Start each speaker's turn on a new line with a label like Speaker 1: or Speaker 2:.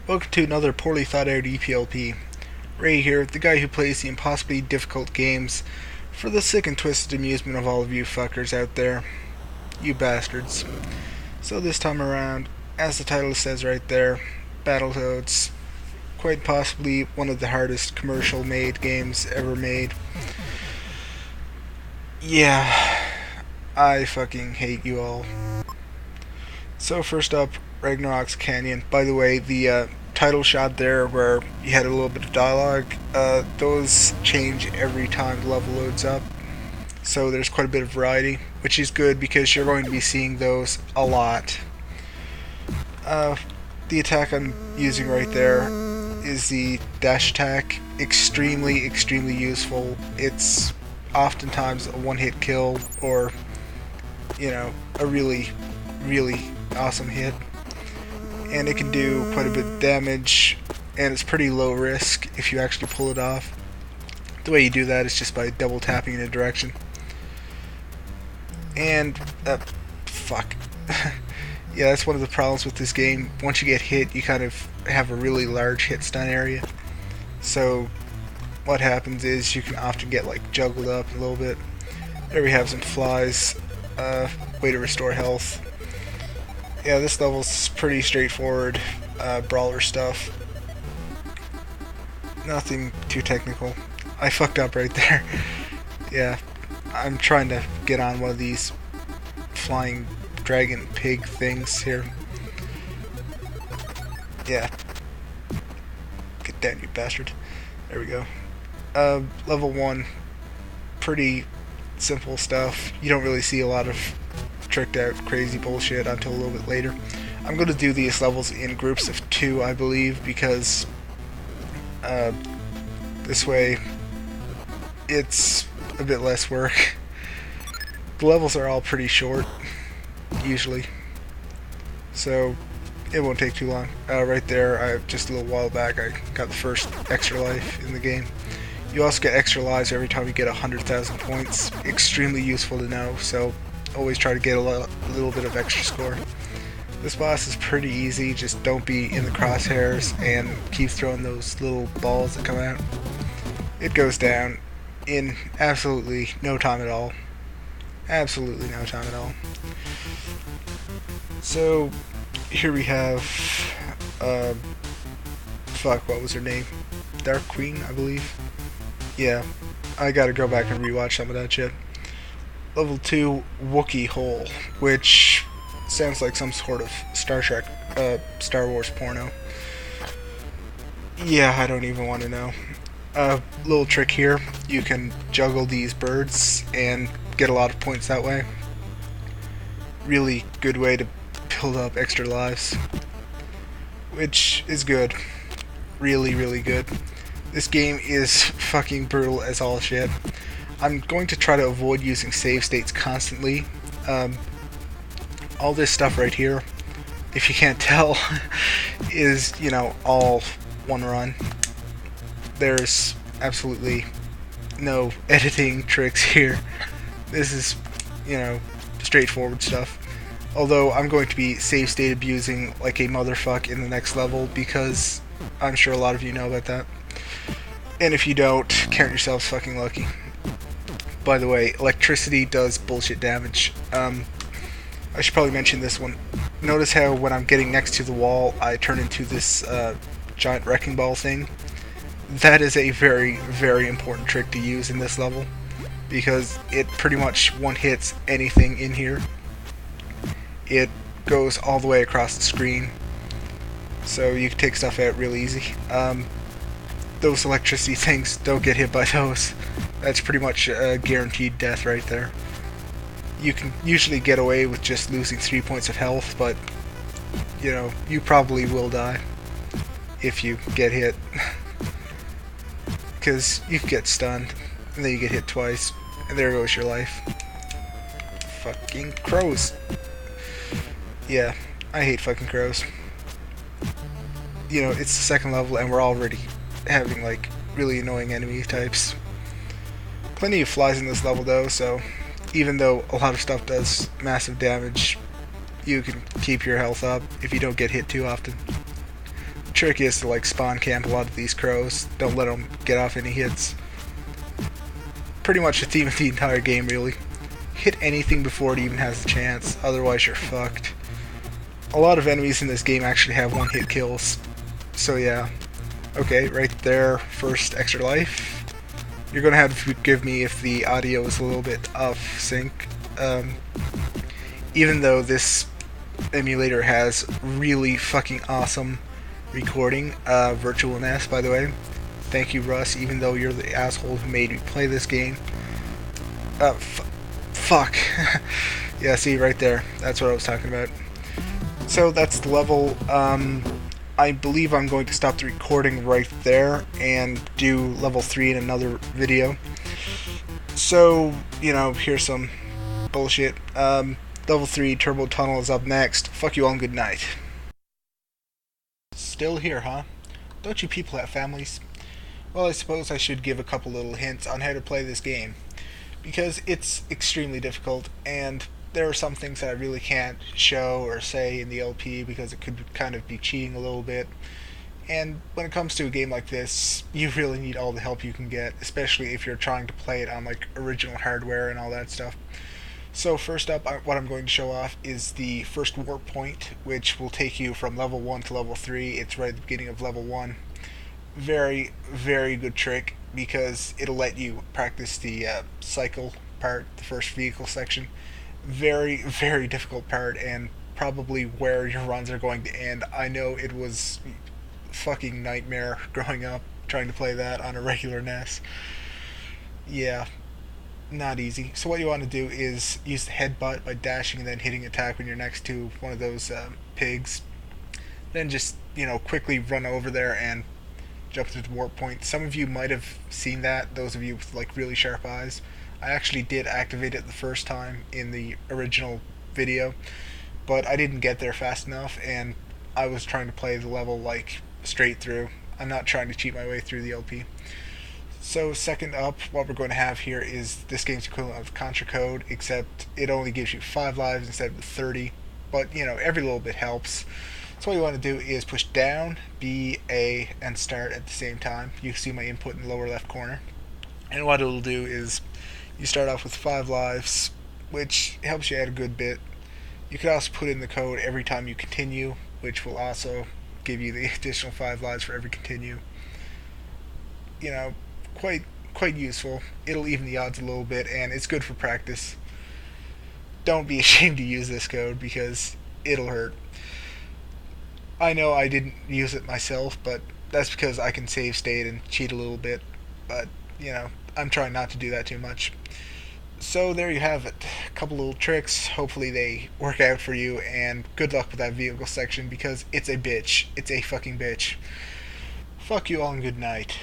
Speaker 1: Welcome to another poorly thought out EPLP. Ray here, the guy who plays the impossibly difficult games for the sick and twisted amusement of all of you fuckers out there. You bastards. So this time around, as the title says right there, Battletoads. Quite possibly one of the hardest commercial made games ever made. Yeah, I fucking hate you all. So first up, Ragnarok's Canyon. By the way, the title shot there where you had a little bit of dialogue, those change every time the level loads up. So there's quite a bit of variety, which is good because you're going to be seeing those a lot. The attack I'm using right there is the dash attack. Extremely, extremely useful. It's oftentimes a one-hit kill or, a really, really awesome hit. And it can do quite a bit of damage, and it's pretty low risk if you actually pull it off. The way you do that is just by double tapping in a direction. And, fuck. Yeah, that's one of the problems with this game. Once you get hit, you kind of have a really large hit stun area. So, what happens is you can often get, juggled up a little bit. There we have some flies. Way to restore health. Yeah, this level's pretty straightforward, brawler stuff. Nothing too technical. I fucked up right there. Yeah, I'm trying to get on one of these flying dragon pig things here. Yeah. Get down, you bastard. There we go. Level 1, pretty simple stuff. You don't really see a lot of tricked out crazy bullshit until a little bit later. I'm going to do these levels in groups of 2, I believe, because this way it's a bit less work. The levels are all pretty short, usually, so it won't take too long. Right there, just a little while back, I got the first extra life in the game. You also get extra lives every time you get 100,000 points. Extremely useful to know, so always try to get a little bit of extra score. This boss is pretty easy, just don't be in the crosshairs and keep throwing those little balls that come out. It goes down in absolutely no time at all. Absolutely no time at all. So, here we have, fuck, what was her name? Dark Queen, I believe? Yeah, I gotta go back and rewatch some of that shit. Level 2, Wookiee Hole, which sounds like some sort of Star Wars porno. Yeah, I don't even want to know. Little trick here, you can juggle these birds and get a lot of points that way. Really good way to build up extra lives, which is good. Really, really good. This game is fucking brutal as all shit. I'm going to try to avoid using save states constantly. All this stuff right here, if you can't tell, is, all one run. There's absolutely no editing tricks here. This is, straightforward stuff. Although I'm going to be save state abusing like a motherfuck in the next level because I'm sure a lot of you know about that. And if you don't, count yourselves fucking lucky. By the way, electricity does bullshit damage. I should probably mention this one. Notice how when I'm getting next to the wall, I turn into this giant wrecking ball thing. That is a very, very important trick to use in this level, because it pretty much one-hits anything in here. It goes all the way across the screen, so you can take stuff out real easy. Those electricity things, don't get hit by those. That's pretty much a guaranteed death right there. You can usually get away with just losing 3 points of health, but, you probably will die if you get hit. Because you can get stunned, and then you get hit twice, and there goes your life. Fucking crows. Yeah, I hate fucking crows. It's the second level, and we're already having, really annoying enemy types. Plenty of flies in this level, though, so even though a lot of stuff does massive damage, you can keep your health up if you don't get hit too often. trick is to like spawn camp a lot of these crows. Don't let them get off any hits. Pretty much the theme of the entire game, really. Hit anything before it even has a chance, otherwise you're fucked. A lot of enemies in this game actually have one-hit kills. So yeah. Okay, right there, first extra life. You're gonna have to forgive me if the audio is a little bit off sync. Even though this emulator has really fucking awesome recording, virtualness, by the way. Thank you, Russ, even though you're the asshole who made me play this game. Fuck. Yeah, see, right there. That's what I was talking about. So that's the level. I believe I'm going to stop the recording right there and do level 3 in another video. So, you know, here's some bullshit. Level 3 Turbo Tunnel is up next. Fuck you all and good night. Still here, huh? Don't you people have families? Well, I suppose I should give a couple little hints on how to play this game, because it's extremely difficult, and there are some things that I really can't show or say in the LP because it could kind of be cheating a little bit. And when it comes to a game like this, you really need all the help you can get, especially if you're trying to play it on like original hardware and all that stuff. So first up, what I'm going to show off is the first warp point, which will take you from level 1 to level 3. It's right at the beginning of level 1. Very, very good trick, because it'll let you practice the cycle part, the first vehicle section. Very, very difficult part, and probably where your runs are going to end. I know it was fucking nightmare growing up trying to play that on a regular NES. Yeah, not easy. So what you want to do is use the headbutt by dashing and then hitting attack when you're next to one of those pigs. Then just, you know, quickly run over there and jump to the warp point. Some of you might have seen that, those of you with like really sharp eyes. I actually did activate it the first time in the original video, but I didn't get there fast enough, and I was trying to play the level like straight through. I'm not trying to cheat my way through the LP. So second up, what we're going to have here is this game's equivalent of Contra Code, except it only gives you 5 lives instead of 30, but you know, every little bit helps. So what you want to do is push down, B, A, and start at the same time. You can see my input in the lower left corner. And what it'll do is you start off with 5 lives, which helps you out a good bit. You can also put in the code every time you continue, which will also give you the additional 5 lives for every continue. You know, quite useful. It'll even the odds a little bit, and it's good for practice. Don't be ashamed to use this code, because it'll hurt. I know I didn't use it myself, but that's because I can save state and cheat a little bit. But, you know, I'm trying not to do that too much. So there you have it. A couple little tricks. Hopefully they work out for you, and good luck with that vehicle section, because it's a bitch. It's a fucking bitch. Fuck you all and good night.